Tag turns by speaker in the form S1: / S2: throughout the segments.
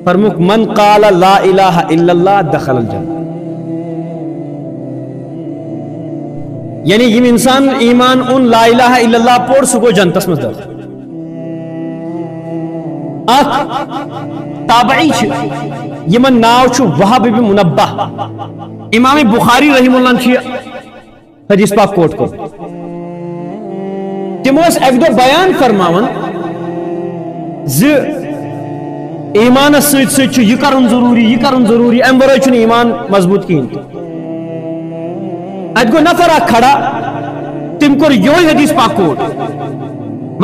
S1: فرموک من قال لا الہ الا اللہ دخل الجنہ. یعنی یم انسان ایمان ان لا الہ الا اللہ پور سہ گو جنتس مز داخل. اخ تابعی یمن ناو چھ وہب بن منبہ. امام بخاری رحمہ اللہ چھ حدیث پاک کوٹ کو. تمو اس ایک دو بیان فرماون ز ایمان سۭتۍ سۭتۍ چھُ یہ کرن ضروری یہ کرن ضروری ام ورٲے چھُنہٕ ایمان مضبوط کہین. ات گو نفر اکھ کھڑا تم کور یوہے حدیث پاک کوٹ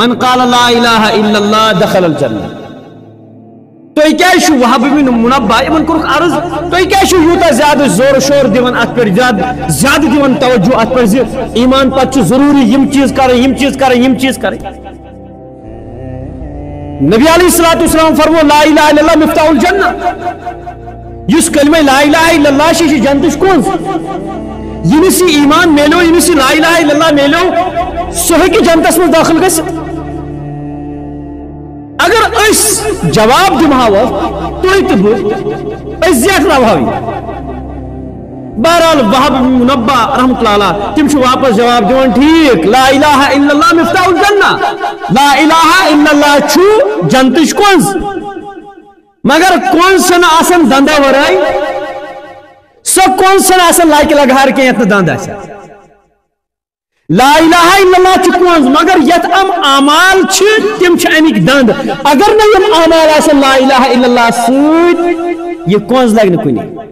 S1: من قال لا الہ الا اللہ دخل الجنہ. تُہۍ کیٛازِ چھُو وہب بن منبہ یمن کوٚرُکھ عرض تُہۍ کیٛازِ چھُو یوٗتاہ زیادٕ زور و شور دِوان اتھ پٮ۪ٹھ زیادٕ دِوان توجہ اتھ پٮ۪ٹھ زِ ایمان پتہٕ چھُ ضروٗری یِم چیٖز کرٕنۍ یِم چیٖز کرٕنۍ یِم چیٖز کرٕنۍ. نبی علیہ الصلوۃ والسلام فرمو لا الہ الا اللہ مفتاح الجنہ. یس کلمہ لا الہ الا اللہ چھ جنتٕچ کنز. ییٚمِس یہِ ایمان میلیو ییٚمِس یہِ لا الہ الا اللہ میلیو سُہ ہیٚکہِ جنتس منٛز دٲخل گٔژھِتھ. اگر اس جواب دمہو تُہۍ تہٕ بہٕ أسۍ زیٹھناوہو یہِ. بہرحال وہب بن منبہ رحمۃ اللہ علیہ تم چھِ واپس جواب دِوان ٹھیک لا الہ الا اللہ مفتاح الجنہ. لا الہ الا اللہ چھُ جنتٕچ کنز مگر کنز چھنہٕ آسان دندو ورٲے. سۄ کنز چھنہٕ آسان لاکہِ لگہار کینٛہہ یتھ نہٕ دند آسہِ. لا الہ الا اللہ چھ کنز مگر یت ام اعمال چھ تم چھ امیک دند. اگر نہ یم اعمال آسن لا الہ الا اللہ سۭتۍ یہ کنز لگہِ نہٕ کُنہِ.